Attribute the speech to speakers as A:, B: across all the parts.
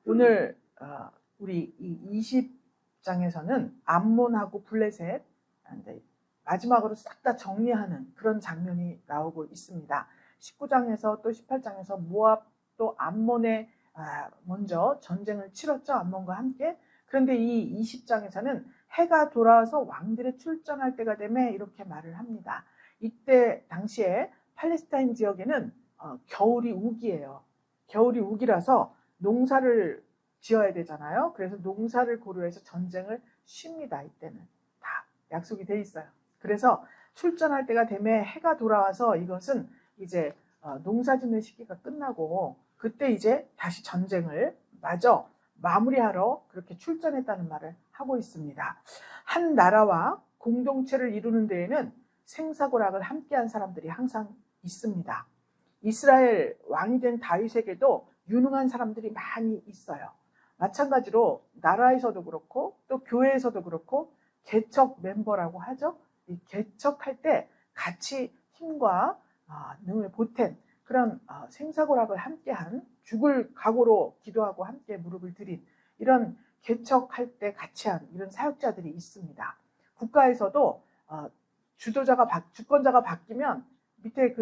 A: 오늘 우리 이 20장에서는 암몬하고 블레셋 마지막으로 싹 다 정리하는 그런 장면이 나오고 있습니다. 19장에서 또 18장에서 모압 또 암몬에 먼저 전쟁을 치렀죠. 암몬과 함께. 그런데 이 20장에서는 해가 돌아와서 왕들의 출전할 때가 되면 이렇게 말을 합니다. 이때 당시에 팔레스타인 지역에는 겨울이 우기예요. 겨울이 우기라서 농사를 지어야 되잖아요. 그래서 농사를 고려해서 전쟁을 쉽니다. 이때는 다 약속이 돼 있어요. 그래서 출전할 때가 되면 해가 돌아와서 이것은 이제 농사 짓는 시기가 끝나고 그때 이제 다시 전쟁을 마저 마무리하러 그렇게 출전했다는 말을 하고 있습니다. 한 나라와 공동체를 이루는 데에는 생사고락을 함께한 사람들이 항상 있습니다. 이스라엘 왕이 된 다윗에게도 유능한 사람들이 많이 있어요. 마찬가지로 나라에서도 그렇고 또 교회에서도 그렇고 개척 멤버라고 하죠. 이 개척할 때 같이 힘과 능을 보탠 그런 생사고락을 함께한 죽을 각오로 기도하고 함께 무릎을 들인 이런 개척할 때 같이 한 이런 사역자들이 있습니다. 국가에서도 주권자가 바뀌면 밑에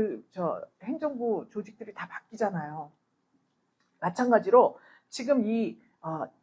A: 행정부 조직들이 다 바뀌잖아요. 마찬가지로 지금 이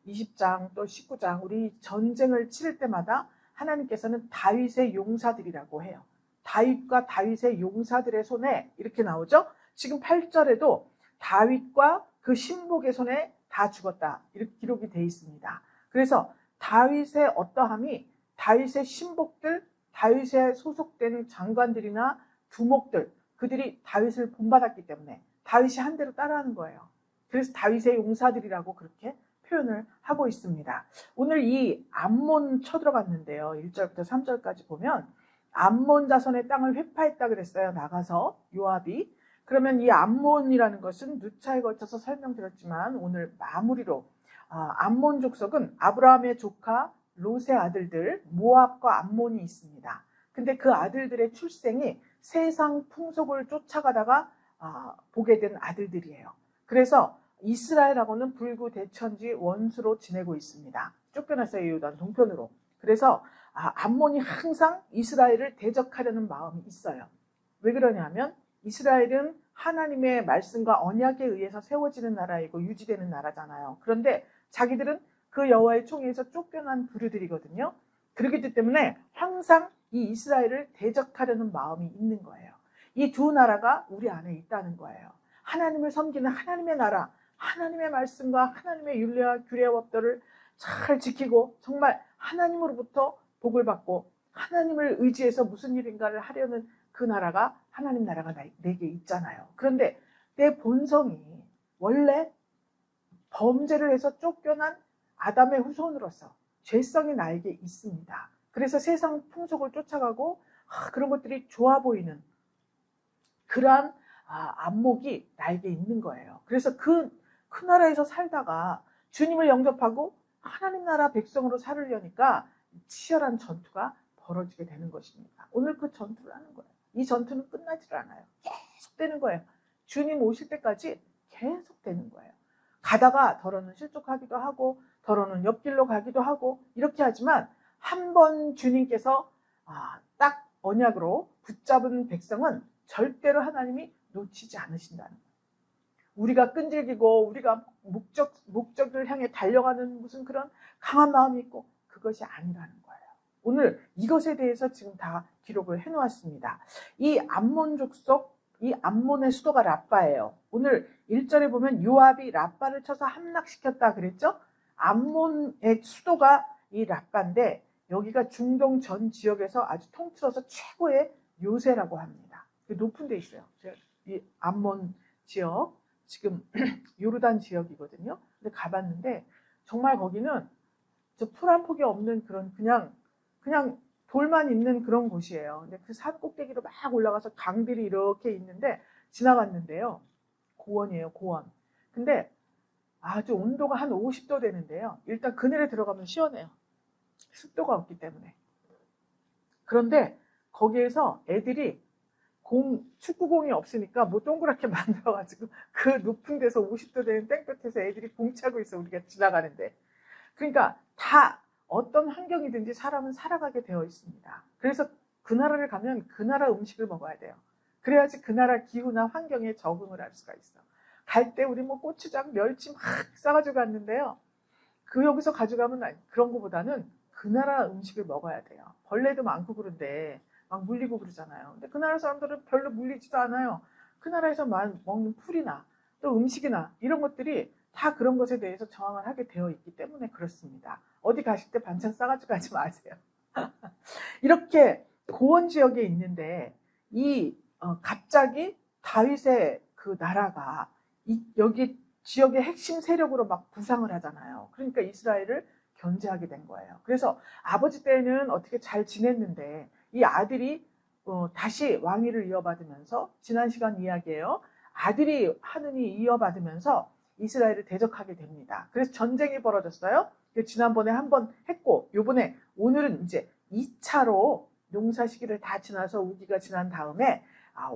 A: 20장 또 19장 우리 전쟁을 치를 때마다 하나님께서는 다윗의 용사들이라고 해요. 다윗과 다윗의 용사들의 손에 이렇게 나오죠. 지금 8절에도 다윗과 그 신복의 손에 다 죽었다 이렇게 기록이 되어 있습니다. 그래서 다윗의 어떠함이 다윗의 신복들, 다윗에 소속된 장관들이나 두목들 그들이 다윗을 본받았기 때문에 다윗이 한 대로 따라하는 거예요. 그래서 다윗의 용사들이라고 그렇게 표현을 하고 있습니다. 오늘 이 암몬 쳐들어갔는데요. 1절부터 3절까지 보면 암몬 자손의 땅을 회파했다 그랬어요. 나가서 요압이. 그러면 이 암몬이라는 것은 누차에 걸쳐서 설명드렸지만 오늘 마무리로 암몬 족속은 아브라함의 조카 롯의 아들들 모압과 암몬이 있습니다. 근데 그 아들들의 출생이 세상 풍속을 쫓아가다가 보게 된 아들들이에요. 그래서 이스라엘하고는 불구대천지 원수로 지내고 있습니다. 쫓겨났어요. 요단 동편으로. 그래서 암몬이 항상 이스라엘을 대적하려는 마음이 있어요. 왜 그러냐면 이스라엘은 하나님의 말씀과 언약에 의해서 세워지는 나라이고 유지되는 나라잖아요. 그런데 자기들은 그 여호와의 총회에서 쫓겨난 부류들이거든요. 그렇기 때문에 항상 이 이스라엘을 대적하려는 마음이 있는 거예요. 이 두 나라가 우리 안에 있다는 거예요. 하나님을 섬기는 하나님의 나라, 하나님의 말씀과 하나님의 율례와 규례와 법도를 잘 지키고 정말 하나님으로부터 복을 받고 하나님을 의지해서 무슨 일인가를 하려는 그 나라가 하나님 나라가 내게 있잖아요. 그런데 내 본성이 원래 범죄를 해서 쫓겨난 아담의 후손으로서 죄성이 나에게 있습니다. 그래서 세상 풍속을 쫓아가고 그런 것들이 좋아 보이는 그러한 안목이 나에게 있는 거예요. 그래서 그 나라에서 살다가 주님을 영접하고 하나님 나라 백성으로 살으려니까 치열한 전투가 벌어지게 되는 것입니다. 오늘 그 전투를 하는 거예요. 이 전투는 끝나질 않아요. 계속 되는 거예요. 주님 오실 때까지 계속 되는 거예요. 가다가 더러는 실족하기도 하고 더러는 옆길로 가기도 하고 이렇게 하지만 한 번 주님께서 딱 언약으로 붙잡은 백성은 절대로 하나님이 놓치지 않으신다는 거예요. 우리가 끈질기고 우리가 목적을 향해 달려가는 무슨 그런 강한 마음이 있고 그것이 아니라는 거예요. 오늘 이것에 대해서 지금 다 기록을 해놓았습니다. 이 암몬 족속, 이 암몬의 수도가 라빠예요. 오늘 1절에 보면 요압이 라빠를 쳐서 함락시켰다 그랬죠? 암몬의 수도가 이 라빠인데 여기가 중동 전 지역에서 아주 통틀어서 최고의 요새라고 합니다. 높은 데 있어요. 이 암몬 지역, 지금 요르단 지역이거든요. 근데 가봤는데 정말 거기는 풀 한 폭이 없는 그런 그냥 돌만 있는 그런 곳이에요. 근데 그 산 꼭대기로 막 올라가서 강들이 이렇게 있는데 지나갔는데요. 고원이에요, 고원. 근데 아주 온도가 한 50도 되는데요. 일단 그늘에 들어가면 시원해요. 습도가 없기 때문에. 그런데 거기에서 애들이 축구공이 없으니까 뭐 동그랗게 만들어가지고 그 높은 데서 50도 되는 땡볕에서 애들이 공 차고 있어, 우리가 지나가는데. 그러니까 다 어떤 환경이든지 사람은 살아가게 되어 있습니다. 그래서 그 나라를 가면 그 나라 음식을 먹어야 돼요. 그래야지 그 나라 기후나 환경에 적응을 할 수가 있어. 갈 때 우리 뭐 고추장, 멸치 막 싸가지고 갔는데요. 그 여기서 가져가면 그런 거보다는 그 나라 음식을 먹어야 돼요. 벌레도 많고 그런데 막 물리고 그러잖아요. 근데 그 나라 사람들은 별로 물리지도 않아요. 그 나라에서 먹는 풀이나 또 음식이나 이런 것들이 다 그런 것에 대해서 저항을 하게 되어 있기 때문에 그렇습니다. 어디 가실 때 반찬 싸가지고 가지 마세요. 이렇게 고원 지역에 있는데 갑자기 다윗의 그 나라가 여기 지역의 핵심 세력으로 막 부상을 하잖아요. 그러니까 이스라엘을 견제하게 된 거예요. 그래서 아버지 때는 어떻게 잘 지냈는데 이 아들이 다시 왕위를 이어받으면서, 지난 시간 이야기예요. 아들이 하느니 이어받으면서 이스라엘을 대적하게 됩니다. 그래서 전쟁이 벌어졌어요. 지난번에 한번 했고, 오늘은 이제 2차로 농사 시기를 다 지나서 우기가 지난 다음에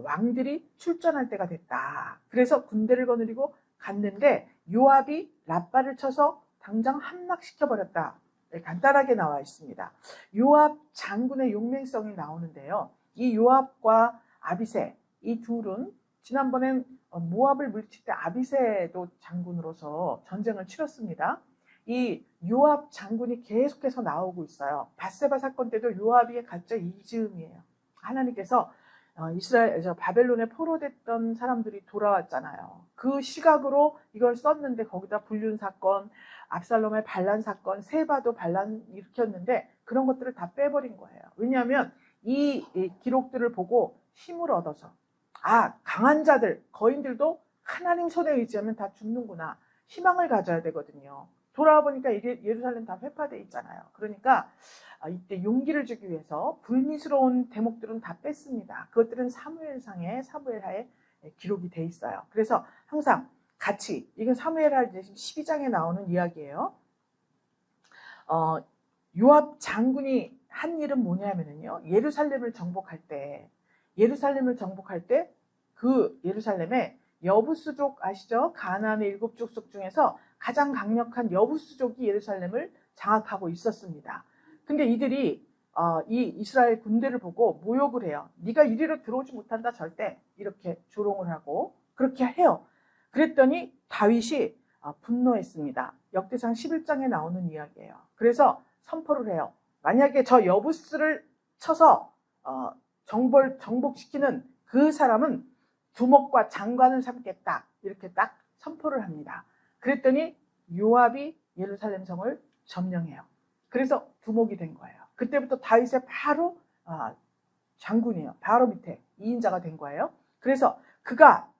A: 왕들이 출전할 때가 됐다. 그래서 군대를 거느리고 갔는데 요압이 라빠를 쳐서 당장 함락시켜버렸다. 간단하게 나와 있습니다. 요압 장군의 용맹성이 나오는데요. 이 요압과 아비새, 이 둘은 지난번엔 모압을 물리칠 때 아비새도 장군으로서 전쟁을 치렀습니다. 이 요압 장군이 계속해서 나오고 있어요. 밧세바 사건 때도 요압이 가짜 이즈음이에요. 하나님께서 바벨론에 포로됐던 사람들이 돌아왔잖아요. 그 시각으로 이걸 썼는데 거기다 불륜 사건, 압살롬의 반란 사건, 세바도 반란 일으켰는데 그런 것들을 다 빼버린 거예요. 왜냐하면 이 기록들을 보고 힘을 얻어서 강한 자들, 거인들도 하나님 손에 의지하면 다 죽는구나. 희망을 가져야 되거든요. 돌아와 보니까 이게 예루살렘 다 회파돼 있잖아요. 그러니까 이때 용기를 주기 위해서 불미스러운 대목들은 다 뺐습니다. 그것들은 사무엘하에 기록이 돼 있어요. 그래서 항상 같이, 이건 사무엘하 12장에 나오는 이야기예요. 요압 장군이 한 일은 뭐냐면요, 예루살렘을 정복할 때 그 예루살렘에 여부수족 아시죠? 가나안의 7족속 중에서 가장 강력한 여부수족이 예루살렘을 장악하고 있었습니다. 근데 이들이 이 이스라엘 군대를 보고 모욕을 해요. 네가 이리로 들어오지 못한다 절대, 이렇게 조롱을 하고 그렇게 해요. 그랬더니 다윗이 분노했습니다. 역대상 11장에 나오는 이야기예요. 그래서 선포를 해요. 만약에 저 여부스를 쳐서 정복시키는 그 사람은 두목과 장관을 삼겠다, 이렇게 딱 선포를 합니다. 그랬더니 요압이 예루살렘 성을 점령해요. 그래서 두목이 된 거예요. 그때부터 다윗의 바로 장군이에요. 바로 밑에 2인자가 된 거예요. 그래서 그가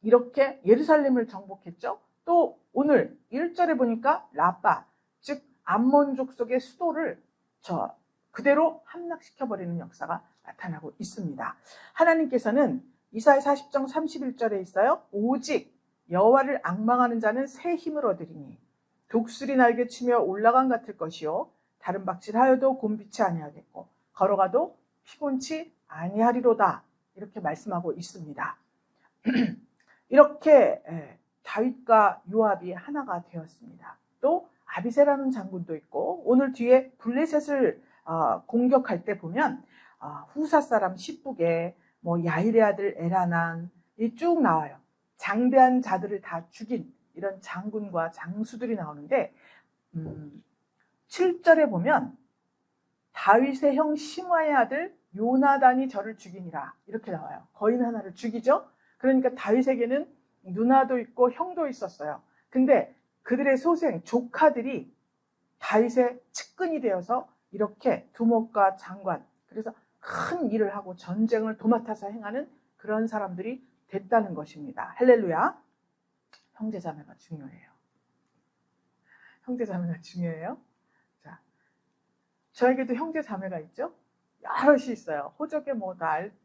A: 이렇게 예루살렘을 정복했죠. 또 오늘 1절에 보니까 라빠, 즉 암몬 족속의 수도를 그대로 함락시켜버리는 역사가 나타나고 있습니다. 하나님께서는 이사야 40장 31절에 있어요. 오직 여호와를 앙망하는 자는 새 힘을 얻으리니 독수리 날개 치며 올라간 같을 것이요 다른 박질하여도 곤비치 아니하겠고 걸어가도 피곤치 아니하리로다, 이렇게 말씀하고 있습니다. 이렇게 다윗과 요압이 하나가 되었습니다. 또 아비새라는 장군도 있고, 오늘 뒤에 블레셋을 공격할 때 보면 후사 사람 십북에 야일의 아들 에라난 쭉 나와요. 장대한 자들을 다 죽인 이런 장군과 장수들이 나오는데 7절에 보면 다윗의 형 시므아의 아들 요나단이 저를 죽이니라, 이렇게 나와요. 거인 하나를 죽이죠. 그러니까 다윗에게는 누나도 있고 형도 있었어요. 근데 그들의 소생, 조카들이 다윗의 측근이 되어서 이렇게 두목과 장관, 그래서 큰 일을 하고 전쟁을 도맡아서 행하는 그런 사람들이 됐다는 것입니다. 할렐루야. 형제자매가 중요해요. 형제자매가 중요해요. 자, 저에게도 형제자매가 있죠. 여럿이 있어요. 호적에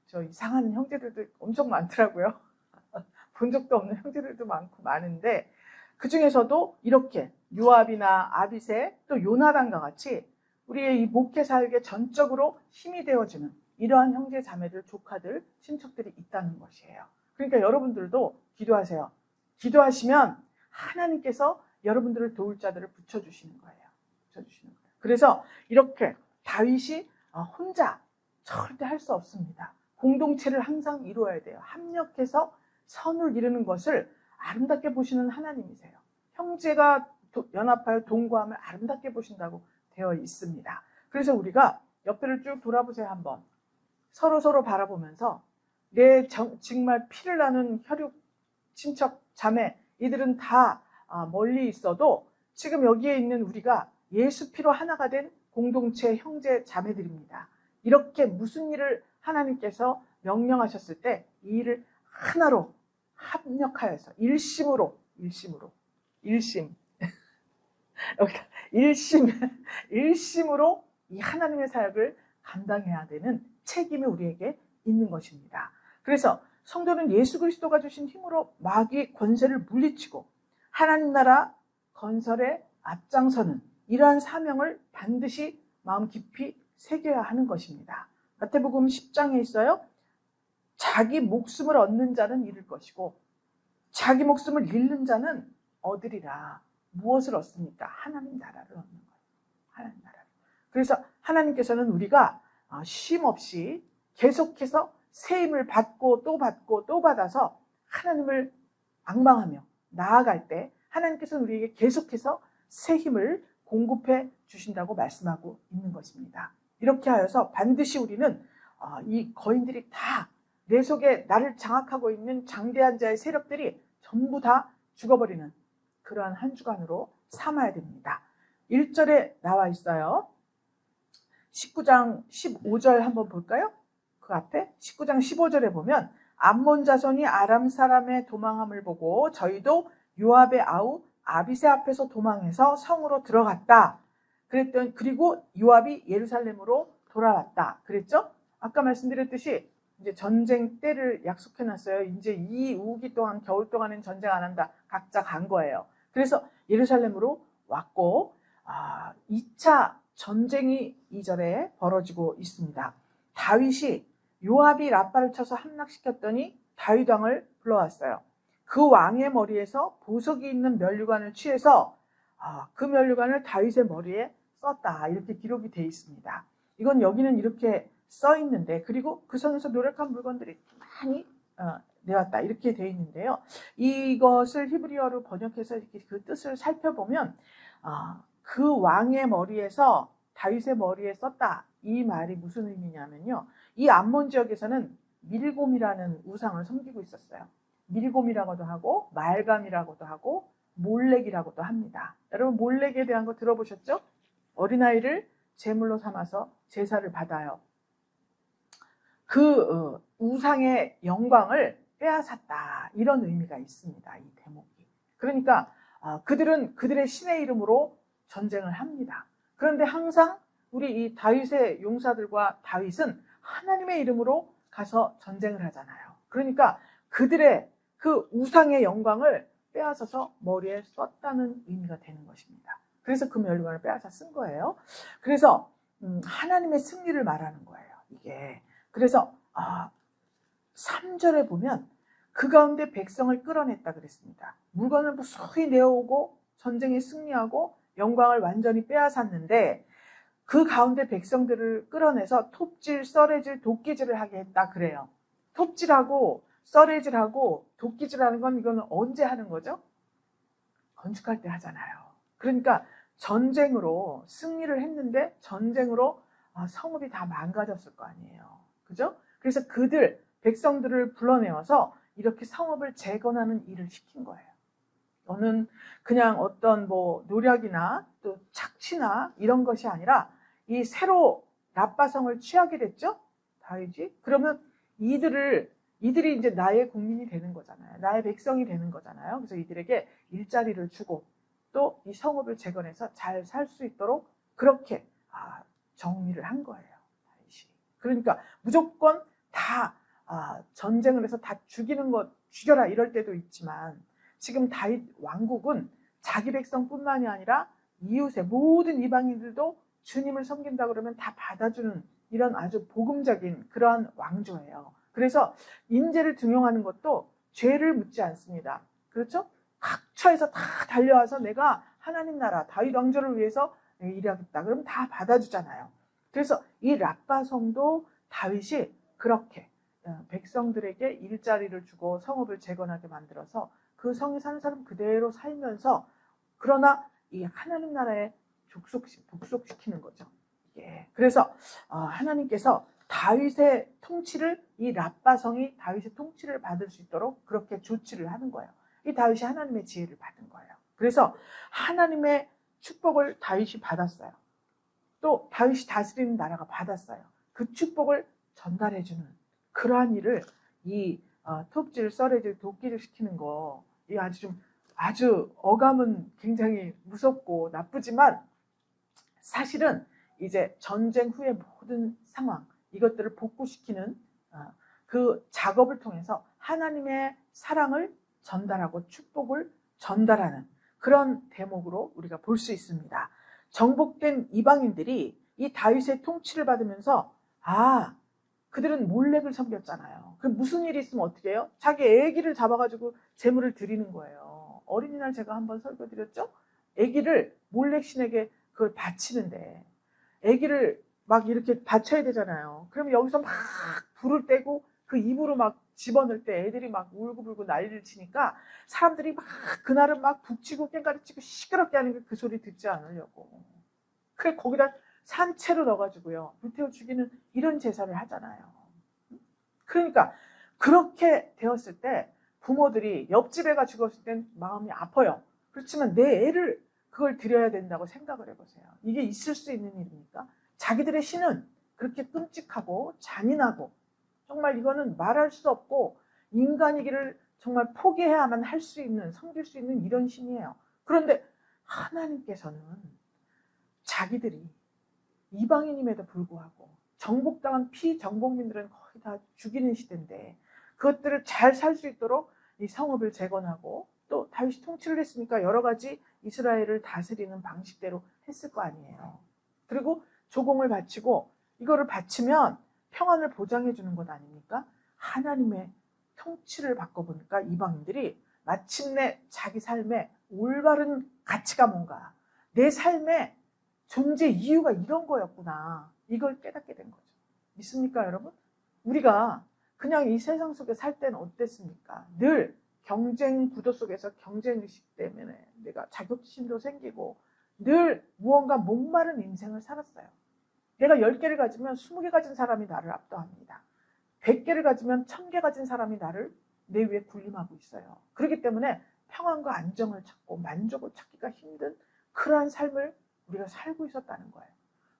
A: 저 이상한 형제들도 엄청 많더라고요. 본 적도 없는 형제들도 많은데 그 중에서도 이렇게 요압이나 아비새 또 요나단과 같이 우리의 이 목회 사역에 전적으로 힘이 되어주는 이러한 형제 자매들, 조카들, 친척들이 있다는 것이에요. 그러니까 여러분들도 기도하세요. 기도하시면 하나님께서 여러분들을 도울 자들을 붙여주시는 거예요. 그래서 이렇게 다윗이 혼자 절대 할 수 없습니다. 공동체를 항상 이루어야 돼요. 합력해서 선을 이루는 것을 아름답게 보시는 하나님이세요. 형제가 연합하여 동거함을 아름답게 보신다고 되어 있습니다. 그래서 우리가 옆에를 쭉 돌아보세요. 한번 서로 바라보면서 내 정말 피를 나눈 혈육 친척 자매, 이들은 다 멀리 있어도 지금 여기에 있는 우리가 예수 피로 하나가 된 공동체 형제 자매들입니다. 이렇게 무슨 일을 하나님께서 명령하셨을 때 이 일을 하나로 합력하여서 일심으로 일심으로 이 하나님의 사역을 감당해야 되는 책임이 우리에게 있는 것입니다. 그래서 성도는 예수 그리스도가 주신 힘으로 마귀의 권세를 물리치고 하나님 나라 건설에 앞장서는 이러한 사명을 반드시 마음 깊이 새겨야 하는 것입니다. 마태복음 10장에 있어요. 자기 목숨을 얻는 자는 잃을 것이고 자기 목숨을 잃는 자는 얻으리라. 무엇을 얻습니까? 하나님 나라를 얻는 거예요. 하나님 나라를. 그래서 하나님께서는 우리가 쉼 없이 계속해서 새 힘을 받고 또 받아서 하나님을 앙망하며 나아갈 때 하나님께서는 우리에게 계속해서 새 힘을 공급해 주신다고 말씀하고 있는 것입니다. 이렇게 하여서 반드시 우리는 이 거인들이 다 내 속에 나를 장악하고 있는 장대한 자의 세력들이 전부 다 죽어버리는 그러한 한 주간으로 삼아야 됩니다. 1절에 나와 있어요. 19장 15절 한번 볼까요? 그 앞에 19장 15절에 보면 암몬 자손이 아람 사람의 도망함을 보고 저희도 요압의 아우 아비새 앞에서 도망해서 성으로 들어갔다. 그리고 요압이 예루살렘으로 돌아왔다. 그랬죠? 아까 말씀드렸듯이 이제 전쟁 때를 약속해놨어요. 이제 이 우기 동안 겨울 동안은 전쟁 안 한다. 각자 간 거예요. 그래서 예루살렘으로 왔고 2차 전쟁이 2절에 벌어지고 있습니다. 다윗이 요압이 라빠를 쳐서 함락시켰더니 다윗 왕을 불러왔어요. 그 왕의 머리에서 보석이 있는 면류관을 취해서 그 면류관을 다윗의 머리에 썼다. 이렇게 기록이 되어 있습니다. 이건 여기는 이렇게 써 있는데 그리고 그 성에서 노력한 물건들이 많이 내왔다. 이렇게 되어 있는데요. 이것을 히브리어로 번역해서 이렇게 그 뜻을 살펴보면 그 왕의 머리에서 다윗의 머리에 썼다. 이 말이 무슨 의미냐면요. 이 암몬 지역에서는 밀곰이라는 우상을 섬기고 있었어요. 밀곰이라고도 하고 말감이라고도 하고 몰렉이라고도 합니다. 여러분 몰렉에 대한 거 들어보셨죠? 어린아이를 제물로 삼아서 제사를 받아요. 그 우상의 영광을 빼앗았다. 이런 의미가 있습니다. 이 대목이. 그러니까 그들은 그들의 신의 이름으로 전쟁을 합니다. 그런데 항상 우리 이 다윗의 용사들과 다윗은 하나님의 이름으로 가서 전쟁을 하잖아요. 그러니까 그들의 그 우상의 영광을 빼앗아서 머리에 썼다는 의미가 되는 것입니다. 그래서 그 면류관을 빼앗아 쓴 거예요. 그래서 하나님의 승리를 말하는 거예요. 이게. 그래서 3절에 보면 그 가운데 백성을 끌어냈다 그랬습니다. 물건을 무수히 내어오고 전쟁에 승리하고 영광을 완전히 빼앗았는데 그 가운데 백성들을 끌어내서 톱질, 썰해질, 도끼질을 하게 했다 그래요. 톱질하고 썰해질하고 도끼질하는 건 이거는 언제 하는 거죠? 건축할 때 하잖아요. 그러니까 전쟁으로 승리를 했는데 전쟁으로 성읍이 다 망가졌을 거 아니에요. 그죠? 그래서 백성들을 불러내어서 이렇게 성읍을 재건하는 일을 시킨 거예요. 너는 그냥 어떤 노력이나 또 착취나 이런 것이 아니라 이 새로 라빠성을 취하게 됐죠? 다윗이. 그러면 이들이 이제 나의 국민이 되는 거잖아요. 나의 백성이 되는 거잖아요. 그래서 이들에게 일자리를 주고 또 이 성읍을 재건해서 잘 살 수 있도록 그렇게 정리를 한 거예요. 다윗이. 그러니까 무조건 다 전쟁을 해서 다 죽여라 이럴 때도 있지만 지금 다윗 왕국은 자기 백성뿐만이 아니라 이웃의 모든 이방인들도 주님을 섬긴다 그러면 다 받아주는 이런 아주 복음적인 그런 왕조예요. 그래서 인재를 등용하는 것도 죄를 묻지 않습니다. 그렇죠? 각처에서 다 달려와서 내가 하나님 나라 다윗 왕조를 위해서 일하겠다. 그럼 다 받아주잖아요. 그래서 이 랍바성도 다윗이 그렇게 백성들에게 일자리를 주고 성읍을 재건하게 만들어서 그 성에 사는 사람 그대로 살면서 그러나 이 하나님 나라에 복속시키는 거죠. 예. 그래서 하나님께서 다윗의 통치를 이 랍바성이 다윗의 통치를 받을 수 있도록 그렇게 조치를 하는 거예요. 이 다윗이 하나님의 지혜를 받은 거예요. 그래서 하나님의 축복을 다윗이 받았어요. 또 다윗이 다스리는 나라가 받았어요. 그 축복을 전달해주는 그러한 일을 이 톱질, 썰해질, 도끼질 시키는 거, 이 아주 어감은 굉장히 무섭고 나쁘지만 사실은 이제 전쟁 후의 모든 상황 이것들을 복구시키는 그 작업을 통해서 하나님의 사랑을 전달하고 축복을 전달하는 그런 대목으로 우리가 볼 수 있습니다. 정복된 이방인들이 이 다윗의 통치를 받으면서 그들은 몰렉을 섬겼잖아요. 그 무슨 일이 있으면 어떻게 해요? 자기 애기를 잡아가지고 제물을 드리는 거예요. 어린이날 제가 한번 설교드렸죠? 애기를 몰렉 신에게 그걸 바치는데 애기를 막 이렇게 바쳐야 되잖아요. 그럼 여기서 막 불을 떼고 그 입으로 막 집어넣을 때 애들이 막 울고불고 난리를 치니까 사람들이 막 그날은 막 북치고 깽가리 치고 시끄럽게 하는 게 그 소리 듣지 않으려고. 그래 거기다 산채로 넣어가지고요. 불태워 죽이는 이런 제사를 하잖아요. 그러니까 그렇게 되었을 때 부모들이 옆집 애가 죽었을 땐 마음이 아파요. 그렇지만 내 애를 그걸 드려야 된다고 생각을 해보세요. 이게 있을 수 있는 일입니까? 자기들의 신은 그렇게 끔찍하고 잔인하고 정말 이거는 말할 수 없고 인간이기를 정말 포기해야만 할 수 있는 섬길 수 있는 이런 신이에요. 그런데 하나님께서는 자기들이 이방인임에도 불구하고 정복당한 피정복민들은 거의 다 죽이는 시대인데 그것들을 잘 살 수 있도록 이 성읍을 재건하고 또 다윗이 통치를 했으니까 여러 가지 이스라엘을 다스리는 방식대로 했을 거 아니에요. 그리고 조공을 바치고 이거를 바치면 평안을 보장해 주는 것 아닙니까? 하나님의 통치를 바꿔보니까 이방인들이 마침내 자기 삶에 올바른 가치가 뭔가 내 삶의 존재 이유가 이런 거였구나. 이걸 깨닫게 된 거죠. 믿습니까 여러분? 우리가 그냥 이 세상 속에 살 때는 어땠습니까? 늘 경쟁 구도 속에서 경쟁의식 때문에 내가 자격지심도 생기고 늘 무언가 목마른 인생을 살았어요. 내가 10개를 가지면 20개 가진 사람이 나를 압도합니다. 100개를 가지면 1000개 가진 사람이 나를 내 위에 군림하고 있어요. 그렇기 때문에 평안과 안정을 찾고 만족을 찾기가 힘든 그러한 삶을 우리가 살고 있었다는 거예요.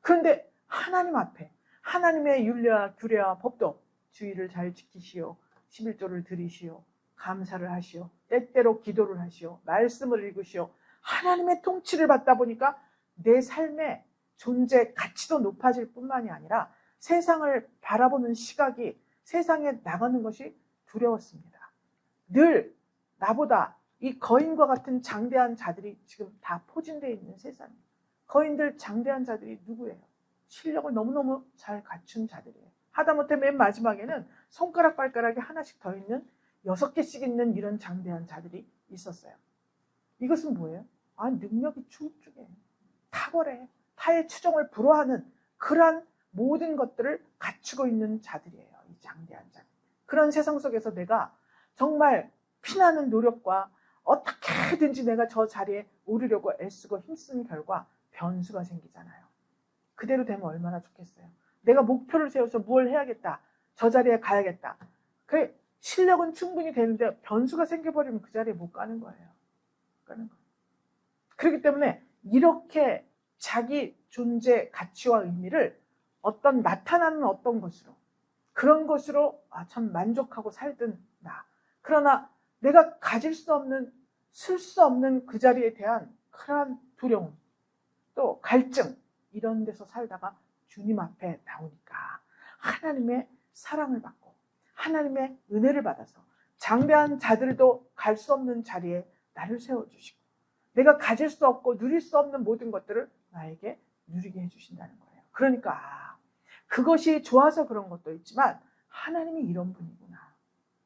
A: 그런데 하나님 앞에 하나님의 율례와 규례와 법도 주의를 잘 지키시오. 11조를 드리시오. 감사를 하시오. 때때로 기도를 하시오. 말씀을 읽으시오. 하나님의 통치를 받다 보니까 내 삶의 존재 가치도 높아질 뿐만이 아니라 세상을 바라보는 시각이 세상에 나가는 것이 두려웠습니다. 늘 나보다 이 거인과 같은 장대한 자들이 지금 다 포진되어 있는 세상이에요. 거인들 장대한 자들이 누구예요? 실력을 너무너무 잘 갖춘 자들이에요. 하다못해 맨 마지막에는 손가락 발가락이 하나씩 더 있는 6개씩 있는 이런 장대한 자들이 있었어요. 이것은 뭐예요? 능력이 출중해. 탁월해. 타의 추종을 불허하는 그러한 모든 것들을 갖추고 있는 자들이에요. 이 장대한 자들. 그런 세상 속에서 내가 정말 피나는 노력과 어떻게든지 내가 저 자리에 오르려고 애쓰고 힘쓴 결과 변수가 생기잖아요. 그대로 되면 얼마나 좋겠어요. 내가 목표를 세워서 뭘 해야겠다. 저 자리에 가야겠다. 그래, 실력은 충분히 되는데 변수가 생겨버리면 그 자리에 못 가는 거예요. 그렇기 때문에 이렇게 자기 존재 가치와 의미를 나타나는 어떤 것으로 그런 것으로 참 만족하고 살던 나. 그러나 내가 가질 수 없는 쓸 수 없는 그 자리에 대한 그러한 두려움 또 갈증 이런 데서 살다가 주님 앞에 나오니까 하나님의 사랑을 받고 하나님의 은혜를 받아서 장대한 자들도 갈 수 없는 자리에 나를 세워주시고 내가 가질 수 없고 누릴 수 없는 모든 것들을 나에게 누리게 해주신다는 거예요. 그러니까 그것이 좋아서 그런 것도 있지만 하나님이 이런 분이구나.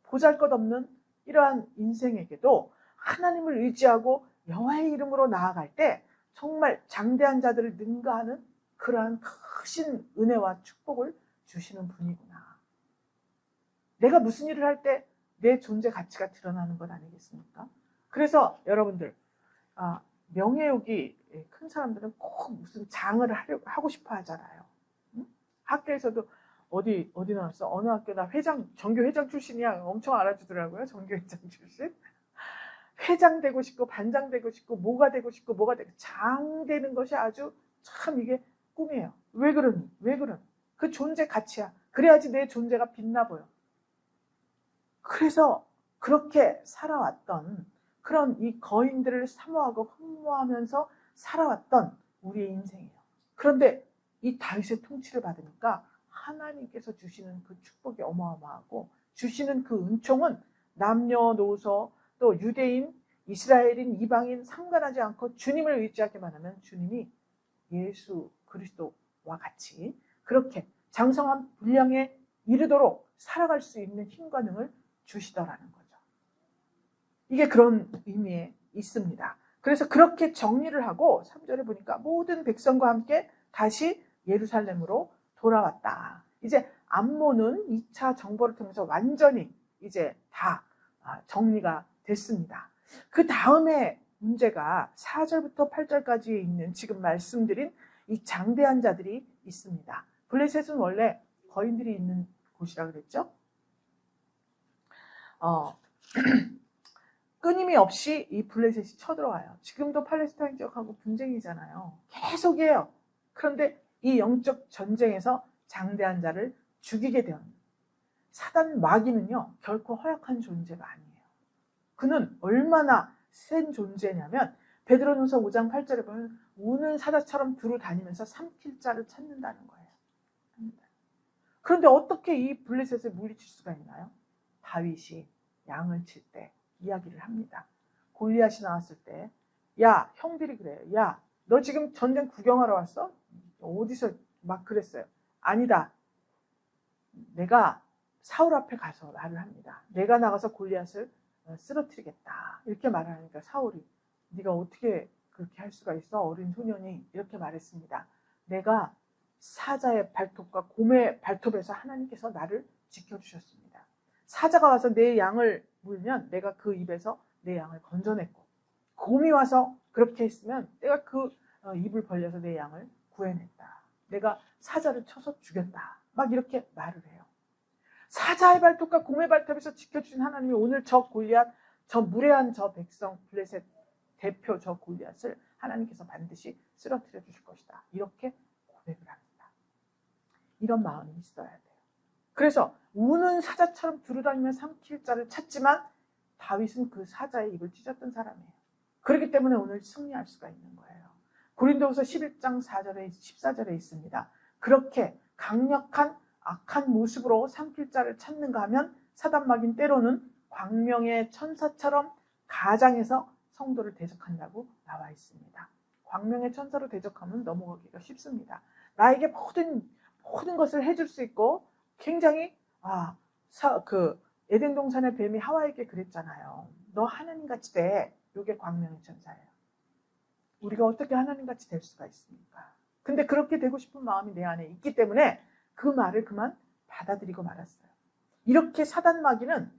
A: 보잘것없는 이러한 인생에게도 하나님을 의지하고 여호와의 이름으로 나아갈 때 정말 장대한 자들을 능가하는 그러한 크신 은혜와 축복을 주시는 분이구나. 내가 무슨 일을 할 때 내 존재 가치가 드러나는 것 아니겠습니까? 그래서 여러분들 명예욕이 큰 사람들은 꼭 무슨 장을 하고 싶어 하잖아요. 응? 학교에서도 어디 나왔어? 어느 학교 나 전교 회장 출신이야. 엄청 알아주더라고요. 전교 회장 출신. 회장 되고 싶고 반장 되고 싶고 뭐가 되고 싶고 장 되는 것이 아주 참 이게 꿈이에요. 왜 그러니? 그 존재 가치야. 그래야지 내 존재가 빛나 보여. 그래서 그렇게 살아왔던 그런 이 거인들을 사모하고 흠모하면서 살아왔던 우리의 인생이에요. 그런데 이 다윗의 통치를 받으니까 하나님께서 주시는 그 축복이 어마어마하고 주시는 그 은총은 남녀노소 또 유대인, 이스라엘인, 이방인 상관하지 않고 주님을 의지하기만 하면 주님이 예수 그리스도와 같이 그렇게 장성한 분량에 이르도록 살아갈 수 있는 힘과 능을 주시더라는 거죠. 이게 그런 의미에 있습니다. 그래서 그렇게 정리를 하고 3절에 보니까 모든 백성과 함께 다시 예루살렘으로 돌아왔다. 이제 암몬은 2차 정보를 통해서 완전히 이제 다 정리가 됐습니다. 그 다음에 문제가 4절부터 8절까지 있는 지금 말씀드린 이 장대한 자들이 있습니다. 블레셋은 원래 거인들이 있는 곳이라 그랬죠. 끊임이 없이 이 블레셋이 쳐들어와요. 지금도 팔레스타인 지역하고 분쟁이잖아요. 계속해요. 그런데 이 영적 전쟁에서 장대한 자를 죽이게 되었습니다. 사단 마귀는요 결코 허약한 존재가 아니에요. 그는 얼마나 센 존재냐면 베드로전서 5장 8절에 보면 우는 사자처럼 두루 다니면서 삼킬 자를 찾는다는 거예요. 그런데 어떻게 이 블레셋을 물리칠 수가 있나요? 다윗이 양을 칠 때 이야기를 합니다. 골리앗이 나왔을 때 야 형들이 그래요. 야 너 지금 전쟁 구경하러 왔어? 어디서 막 그랬어요. 아니다. 내가 사울 앞에 가서 말을 합니다. 내가 나가서 골리앗을 쓰러뜨리겠다. 이렇게 말을 하니까 사울이 네가 어떻게 그렇게 할 수가 있어? 어린 소년이 이렇게 말했습니다. 내가 사자의 발톱과 곰의 발톱에서 하나님께서 나를 지켜주셨습니다. 사자가 와서 내 양을 물면 내가 그 입에서 내 양을 건져냈고 곰이 와서 그렇게 했으면 내가 그 입을 벌려서 내 양을 구해냈다. 내가 사자를 쳐서 죽였다. 막 이렇게 말을 해요. 사자의 발톱과 곰의 발톱에서 지켜주신 하나님이 오늘 저 골리앗, 저 무례한 저 백성 블레셋 대표 저 골리앗을 하나님께서 반드시 쓰러뜨려 주실 것이다. 이렇게 고백을 합니다. 이런 마음이 있어야 돼요. 그래서 우는 사자처럼 두루다니며 삼킬 자를 찾지만 다윗은 그 사자의 입을 찢었던 사람이에요. 그렇기 때문에 오늘 승리할 수가 있는 거예요. 고린도후서 11장 4절에 14절에 있습니다. 그렇게 강력한 악한 모습으로 삼킬 자를 찾는가 하면 사단 마귀는 때로는 광명의 천사처럼 가장해서 성도를 대적한다고 나와 있습니다. 광명의 천사로 대적하면 넘어가기가 쉽습니다. 나에게 모든 것을 해줄 수 있고 굉장히 에덴 동산의 뱀이 하와에게 그랬잖아요. 너 하나님같이 돼. 이게 광명의 천사예요. 우리가 어떻게 하나님같이 될 수가 있습니까? 근데 그렇게 되고 싶은 마음이 내 안에 있기 때문에 그 말을 그만 받아들이고 말았어요. 이렇게 사단 마귀는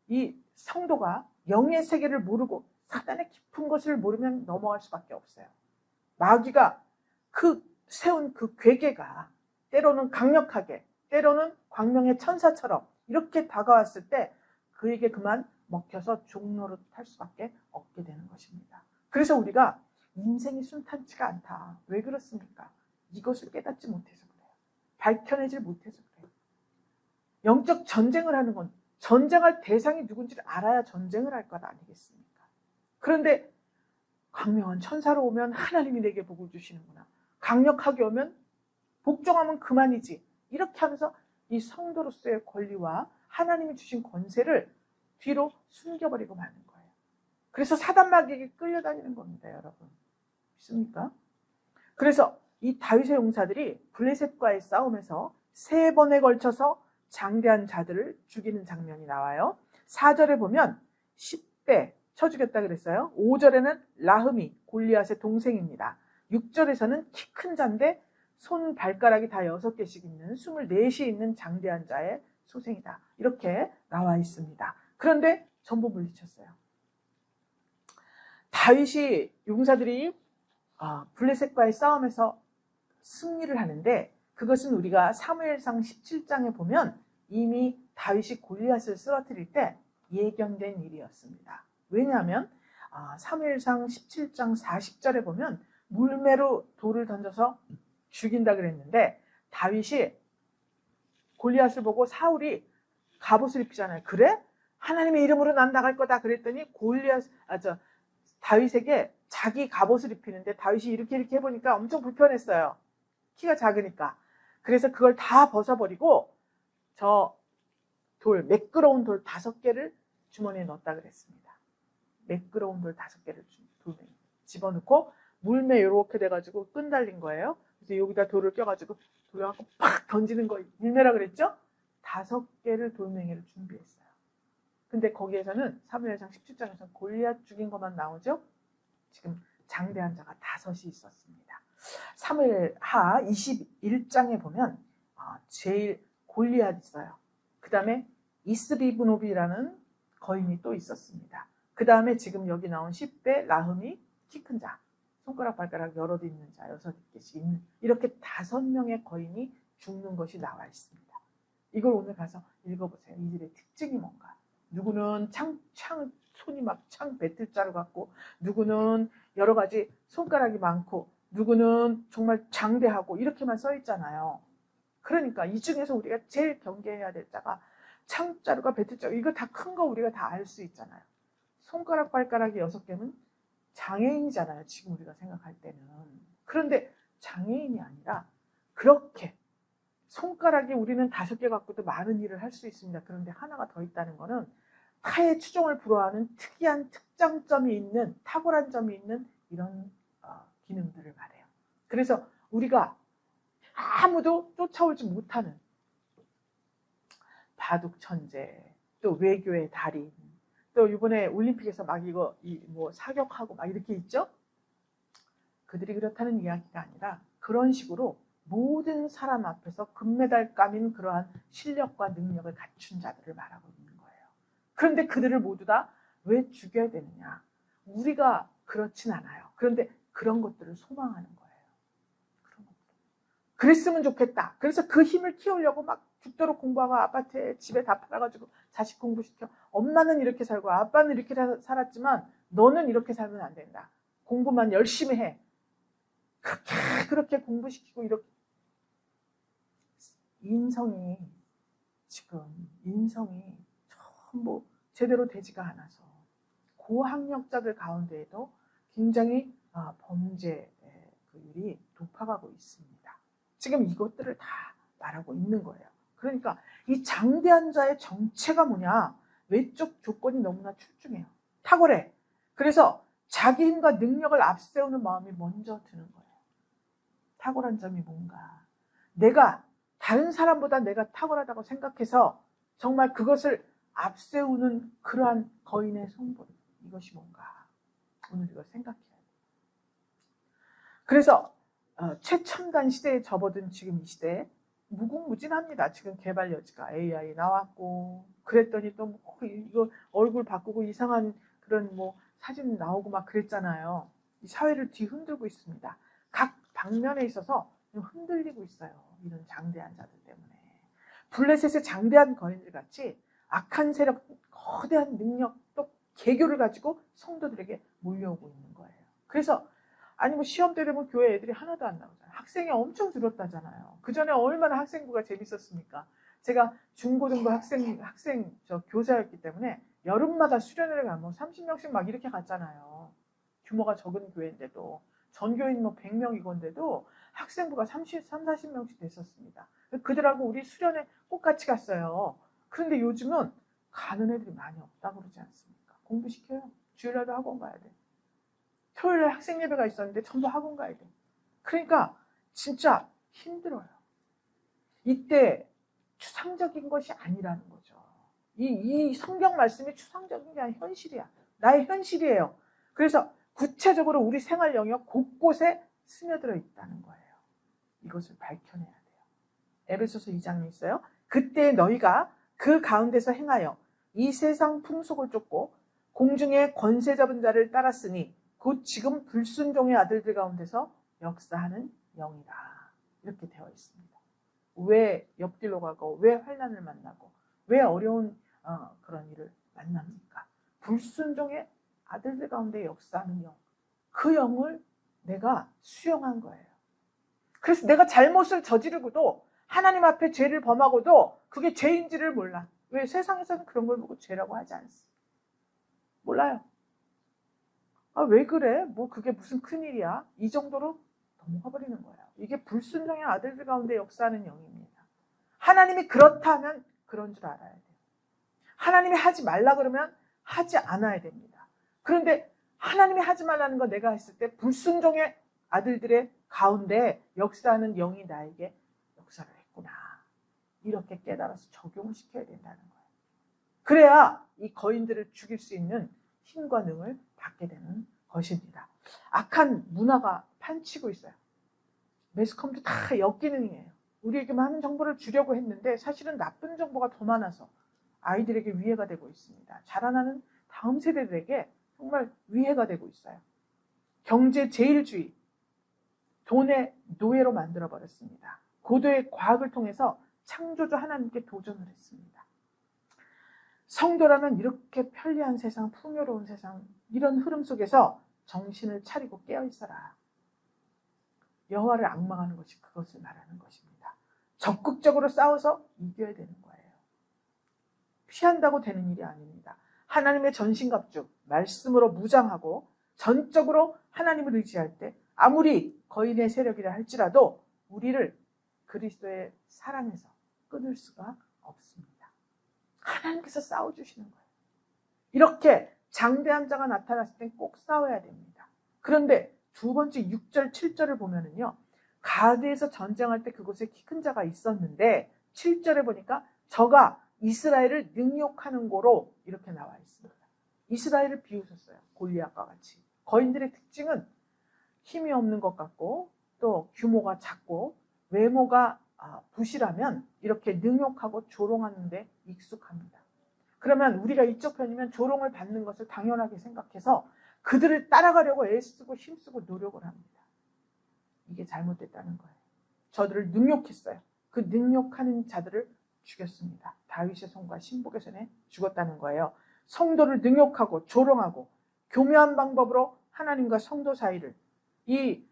A: 이 성도가 영의 세계를 모르고 사단의 깊은 것을 모르면 넘어갈 수밖에 없어요. 마귀가 세운 그 괴계가 때로는 강력하게, 때로는 광명의 천사처럼 이렇게 다가왔을 때 그에게 그만 먹혀서 종로로 탈 수밖에 없게 되는 것입니다. 그래서 우리가 인생이 순탄치가 않다. 왜 그렇습니까? 이것을 깨닫지 못해서 그래요. 밝혀내지 못해서 그래요. 영적 전쟁을 하는 건 전쟁할 대상이 누군지를 알아야 전쟁을 할 것 아니겠습니까? 그런데 강력한 천사로 오면 하나님이 내게 복을 주시는구나. 강력하게 오면 복종하면 그만이지. 이렇게 하면서 이 성도로서의 권리와 하나님이 주신 권세를 뒤로 숨겨버리고 마는 거예요. 그래서 사단 마귀에게 끌려다니는 겁니다, 여러분. 믿습니까? 그래서 이 다윗의 용사들이 블레셋과의 싸움에서 3번에 걸쳐서 장대한 자들을 죽이는 장면이 나와요. 4절에 보면 10배 쳐 죽였다 그랬어요. 5절에는 라흠이 골리앗의 동생입니다. 6절에서는 키 큰 자인데 손 발가락이 다 6개씩 있는 24시 있는 장대한 자의 소생이다. 이렇게 나와 있습니다. 그런데 전부 물리쳤어요. 다윗이 용사들이 블레셋과의 싸움에서 승리를 하는데 그것은 우리가 사무엘상 17장에 보면 이미 다윗이 골리앗을 쓰러뜨릴 때 예견된 일이었습니다. 왜냐하면 사무엘상 17장 40절에 보면 물매로 돌을 던져서 죽인다 그랬는데 다윗이 골리앗을 보고 사울이 갑옷을 입히잖아요. 그래? 하나님의 이름으로 난 나갈 거다 그랬더니 다윗에게 자기 갑옷을 입히는데 다윗이 이렇게 해보니까 엄청 불편했어요. 키가 작으니까. 그래서 그걸 다 벗어버리고 저 매끄러운 돌 5개를 주머니에 넣었다 그랬습니다. 매끄러운 돌 5개를 집어넣고 물매 이렇게 돼가지고 끈 달린 거예요. 그래서 여기다 돌을 껴가지고 돌려갖고 팍 던지는 거 물매라 그랬죠? 5개를 돌멩이를 준비했어요. 근데 거기에서는 사무엘상 17장에서 골리앗 죽인 것만 나오죠? 지금 장대한 자가 5이 있었습니다. 사무엘하 21장에 보면 제일 골리앗 있어요. 그 다음에 이스비브노비라는 거인이 또 있었습니다. 그 다음에 지금 여기 나온 10배 라흠이 키 큰 자, 손가락 발가락 여럿 있는 자 6개씩 있는 이렇게 5명의 거인이 죽는 것이 나와 있습니다. 이걸 오늘 가서 읽어보세요. 이들의 특징이 뭔가. 누구는 손이 막 창 배틀자루 같고 누구는 여러 가지 손가락이 많고 누구는 정말 장대하고 이렇게만 써 있잖아요. 그러니까 이 중에서 우리가 제일 경계해야 될 자가 창자루가 배틀자루 이거 다 큰 거 우리가 다 알 수 있잖아요. 손가락 발가락이 6개는 장애인이잖아요. 지금 우리가 생각할 때는. 그런데 장애인이 아니라 그렇게 손가락이 우리는 5개 갖고도 많은 일을 할 수 있습니다. 그런데 하나가 더 있다는 거는 타의 추종을 불허하는 특이한 특장점이 있는 탁월한 점이 있는 이런 기능들을 말해요. 그래서 우리가 아무도 쫓아오지 못하는 바둑 천재, 또 외교의 달인, 또 이번에 올림픽에서 막 사격하고 막 이렇게 있죠? 그들이 그렇다는 이야기가 아니라 그런 식으로 모든 사람 앞에서 금메달 감인 그러한 실력과 능력을 갖춘 자들을 말하고 있는 거예요. 그런데 그들을 모두 다 왜 죽여야 되느냐? 우리가 그렇진 않아요. 그런데 그런 것들을 소망하는 거예요. 그런 것들. 그랬으면 좋겠다. 그래서 그 힘을 키우려고 막 죽도록 공부하고 아파트에 집에 다 팔아가지고 자식 공부시켜. 엄마는 이렇게 살고 아빠는 이렇게 살았지만 너는 이렇게 살면 안 된다. 공부만 열심히 해. 그렇게 공부시키고 이렇게 인성이 전부 제대로 되지가 않아서 고학력자들 가운데에도 굉장히 범죄율이 높아가고 있습니다. 지금 이것들을 다 말하고 있는 거예요. 그러니까 이 장대한 자의 정체가 뭐냐? 외적 조건이 너무나 출중해요. 탁월해. 그래서 자기 힘과 능력을 앞세우는 마음이 먼저 드는 거예요. 탁월한 점이 뭔가? 내가 다른 사람보다 내가 탁월하다고 생각해서 정말 그것을 앞세우는 그러한 거인의 성분. 이것이 뭔가? 오늘 이걸 생각해야 돼요. 그래서 최첨단 시대에 접어든 지금 이 시대에 무궁무진합니다. 지금 개발 여지가 AI 나왔고 그랬더니 또 이거 얼굴 바꾸고 이상한 그런 사진 나오고 막 그랬잖아요. 이 사회를 뒤흔들고 있습니다. 각 방면에 있어서 흔들리고 있어요. 이런 장대한 자들 때문에. 블레셋의 장대한 거인들 같이 악한 세력, 거대한 능력, 또 개교를 가지고 성도들에게 몰려오고 있는 거예요. 그래서 시험 때 되면 교회 애들이 하나도 안 나오잖아요. 학생이 엄청 줄었다잖아요. 그 전에 얼마나 학생부가 재밌었습니까? 제가 중고등부 학생 교사였기 때문에 여름마다 수련회를 가면 30명씩 막 이렇게 갔잖아요. 규모가 적은 교회인데도 전교인 100명이건데도 학생부가 40명씩 됐었습니다. 그들하고 우리 수련회 꼭 같이 갔어요. 그런데 요즘은 가는 애들이 많이 없다고 그러지 않습니까? 공부시켜요. 주일날도 학원 가야 돼. 토요일에 학생 예배가 있었는데 전부 학원 가야 돼. 그러니까 진짜 힘들어요. 이때 추상적인 것이 아니라는 거죠. 이 성경 말씀이 추상적인 게 아니라 현실이야. 나의 현실이에요. 그래서 구체적으로 우리 생활 영역 곳곳에 스며들어 있다는 거예요. 이것을 밝혀내야 돼요. 에베소서 2장에 있어요. 그때 너희가 그 가운데서 행하여 이 세상 풍속을 쫓고 공중의 권세 잡은 자를 따랐으니 곧 지금 불순종의 아들들 가운데서 역사하는 영이다. 이렇게 되어 있습니다. 왜 옆길로 가고 왜 환난을 만나고 왜 어려운 그런 일을 만납니까? 불순종의 아들들 가운데 역사하는 영. 그 영을 내가 수용한 거예요. 그래서 내가 잘못을 저지르고도 하나님 앞에 죄를 범하고도 그게 죄인지를 몰라. 왜? 세상에서는 그런 걸 보고 죄라고 하지 않습니다. 몰라요. 왜 그래? 뭐 그게 무슨 큰일이야? 이 정도로 넘어가 버리는 거예요. 이게 불순종의 아들들 가운데 역사하는 영입니다. 하나님이 그렇다면 그런 줄 알아야 돼요. 하나님이 하지 말라 그러면 하지 않아야 됩니다. 그런데 하나님이 하지 말라는 거 내가 했을 때 불순종의 아들들의 가운데 역사하는 영이 나에게 역사를 했구나. 이렇게 깨달아서 적용을 시켜야 된다는 거예요. 그래야 이 거인들을 죽일 수 있는 힘과 능을 받게 되는 것입니다. 악한 문화가 판치고 있어요. 매스컴도 다 역기능이에요. 우리에게 많은 정보를 주려고 했는데 사실은 나쁜 정보가 더 많아서 아이들에게 위해가 되고 있습니다. 자라나는 다음 세대들에게 정말 위해가 되고 있어요. 경제 제일주의, 돈의 노예로 만들어버렸습니다. 고도의 과학을 통해서 창조주 하나님께 도전을 했습니다. 성도라면 이렇게 편리한 세상, 풍요로운 세상, 이런 흐름 속에서 정신을 차리고 깨어있어라. 여호와를 앙망하는 것이 그것을 말하는 것입니다. 적극적으로 싸워서 이겨야 되는 거예요. 피한다고 되는 일이 아닙니다. 하나님의 전신갑주, 말씀으로 무장하고 전적으로 하나님을 의지할 때 아무리 거인의 세력이라 할지라도 우리를 그리스도의 사랑에서 끊을 수가 없습니다. 하나님께서 싸워주시는 거예요. 이렇게 장대한 자가 나타났을 땐 꼭 싸워야 됩니다. 그런데 두 번째 6절, 7절을 보면은요, 가드에서 전쟁할 때 그곳에 키 큰 자가 있었는데 7절에 보니까 저가 이스라엘을 능욕하는 고로 이렇게 나와 있습니다. 이스라엘을 비우셨어요. 골리앗과 같이. 거인들의 특징은 힘이 없는 것 같고 또 규모가 작고 외모가 부실하면 이렇게 능욕하고 조롱하는 데 익숙합니다. 그러면 우리가 이쪽 편이면 조롱을 받는 것을 당연하게 생각해서 그들을 따라가려고 애쓰고 힘쓰고 노력을 합니다. 이게 잘못됐다는 거예요. 저들을 능욕했어요. 그 능욕하는 자들을 죽였습니다. 다윗의 손과 신복의 손에 죽었다는 거예요. 성도를 능욕하고 조롱하고 교묘한 방법으로 하나님과 성도 사이를, 이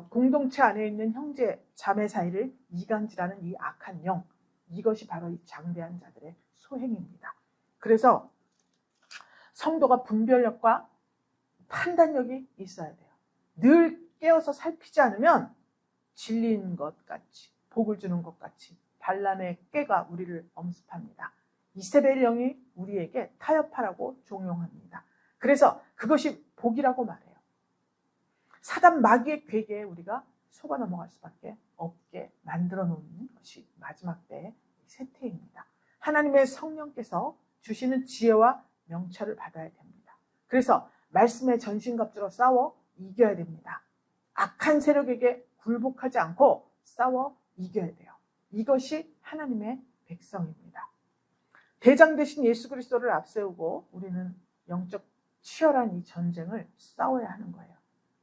A: 공동체 안에 있는 형제 자매 사이를 이간질하는 이 악한 영, 이것이 바로 이 장대한 자들의 소행입니다. 그래서 성도가 분별력과 판단력이 있어야 돼요. 늘 깨어서 살피지 않으면 진리인 것 같이, 복을 주는 것 같이 발람의 꾀가 우리를 엄습합니다. 이세벨 영이 우리에게 타협하라고 종용합니다. 그래서 그것이 복이라고 말해요. 사단 마귀의 괴계에 우리가 속아 넘어갈 수밖에 없게 만들어 놓는 것이 마지막 때의 세태입니다. 하나님의 성령께서 주시는 지혜와 명철을 받아야 됩니다. 그래서 말씀의 전신갑주로 싸워 이겨야 됩니다. 악한 세력에게 굴복하지 않고 싸워 이겨야 돼요. 이것이 하나님의 백성입니다. 대장 되신 예수 그리스도를 앞세우고 우리는 영적 치열한 이 전쟁을 싸워야 하는 거예요.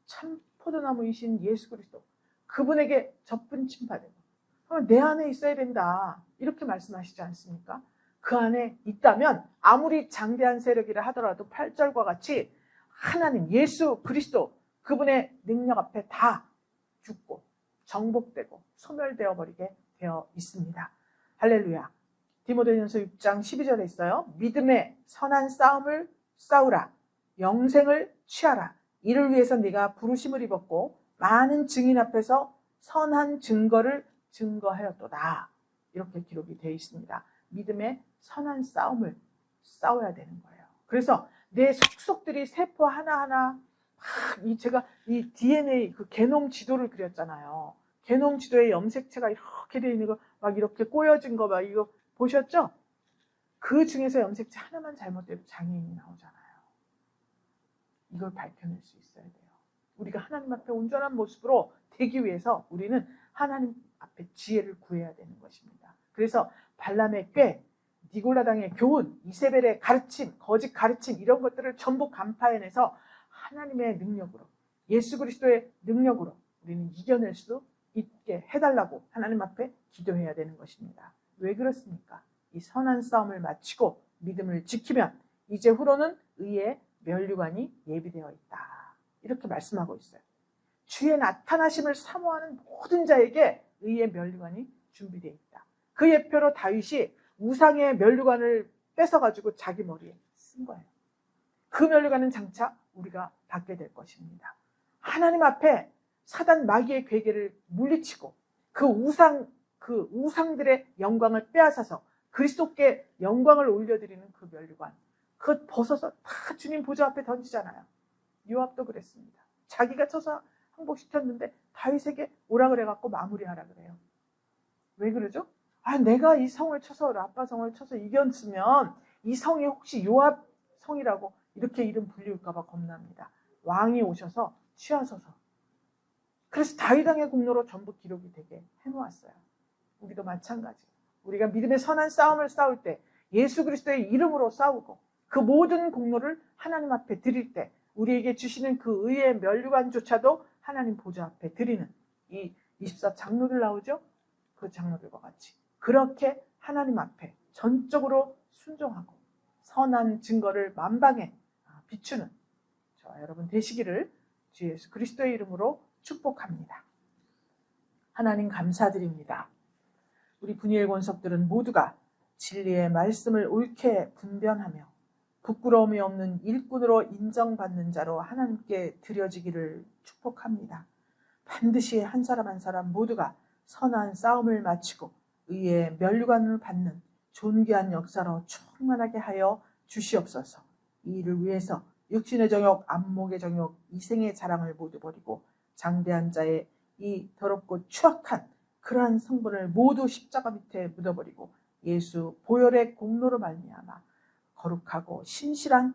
A: 참 포도나무이신 예수 그리스도, 그분에게 접붙임받고 내 안에 있어야 된다, 이렇게 말씀하시지 않습니까? 그 안에 있다면 아무리 장대한 세력이라 하더라도 8절과 같이 하나님 예수 그리스도 그분의 능력 앞에 다 죽고 정복되고 소멸되어 버리게 되어 있습니다. 할렐루야. 디모데전서 6장 12절에 있어요. 믿음의 선한 싸움을 싸우라. 영생을 취하라. 이를 위해서 네가 부르심을 입었고 많은 증인 앞에서 선한 증거를 증거하였도다. 이렇게 기록이 되어 있습니다. 믿음의 선한 싸움을 싸워야 되는 거예요. 그래서 내 속속들이 세포 하나하나 제가 이 DNA 그 게놈 지도를 그렸잖아요. 개놈 지도에 염색체가 이렇게 돼 있는 거, 막 이렇게 꼬여진 거 막 이거 보셨죠? 그 중에서 염색체 하나만 잘못돼도 장애인이 나오잖아요. 이걸 밝혀낼 수 있어야 돼요. 우리가 하나님 앞에 온전한 모습으로 되기 위해서 우리는 하나님 앞에 지혜를 구해야 되는 것입니다. 그래서 발람의 꾀, 니골라당의 교훈, 이세벨의 가르침, 거짓 가르침 이런 것들을 전부 간파해내서 하나님의 능력으로, 예수 그리스도의 능력으로 우리는 이겨낼 수 있게 해달라고 하나님 앞에 기도해야 되는 것입니다. 왜 그렇습니까? 이 선한 싸움을 마치고 믿음을 지키면 이제 후로는 의의 면류관이 예비되어 있다. 이렇게 말씀하고 있어요. 주의 나타나심을 사모하는 모든 자에게 의의 면류관이 준비되어 있다. 그 예표로 다윗이 우상의 면류관을 뺏어가지고 자기 머리에 쓴 거예요. 그 면류관은 장차 우리가 받게 될 것입니다. 하나님 앞에 사단 마귀의 괴계를 물리치고 그 우상들의 영광을 빼앗아서 그리스도께 영광을 올려드리는 그 면류관, 그것 벗어서 다 주님 보좌 앞에 던지잖아요. 요압도 그랬습니다. 자기가 쳐서 항복시켰는데 다윗에게 오라 그래갖고 마무리하라 그래요. 왜 그러죠? 내가 이 성을 쳐서 라빠 성을 쳐서 이겼으면 이 성이 혹시 요압 성이라고 이렇게 이름 불릴까봐 겁납니다. 왕이 오셔서 취하소서. 그래서 다윗 왕의 공로로 전부 기록이 되게 해놓았어요. 우리도 마찬가지. 우리가 믿음의 선한 싸움을 싸울 때 예수 그리스도의 이름으로 싸우고 그 모든 공로를 하나님 앞에 드릴 때 우리에게 주시는 그 의의 면류관조차도 하나님 보좌 앞에 드리는 이 24 장로들 나오죠? 그 장로들과 같이 그렇게 하나님 앞에 전적으로 순종하고 선한 증거를 만방에 비추는 저와 여러분 되시기를 주 예수 그리스도의 이름으로 축복합니다. 하나님 감사드립니다. 우리 분이엘 권석들은 모두가 진리의 말씀을 옳게 분별하며 부끄러움이 없는 일꾼으로 인정받는 자로 하나님께 드려지기를 축복합니다. 반드시 한 사람 한 사람 모두가 선한 싸움을 마치고 의의 면류관을 받는 존귀한 역사로 충만하게 하여 주시옵소서. 이 일을 위해서 육신의 정욕, 안목의 정욕, 이생의 자랑을 모두 버리고 장대한 자의 이 더럽고 추악한 그러한 성분을 모두 십자가 밑에 묻어버리고 예수 보혈의 공로로 말미암아 거룩하고 신실한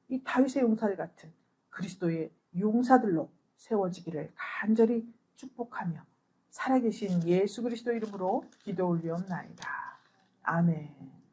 A: 이 다윗의 용사들 같은 그리스도의 용사들로 세워지기를 간절히 축복하며 살아계신 예수 그리스도 이름으로 기도 올리옵나이다. 아멘.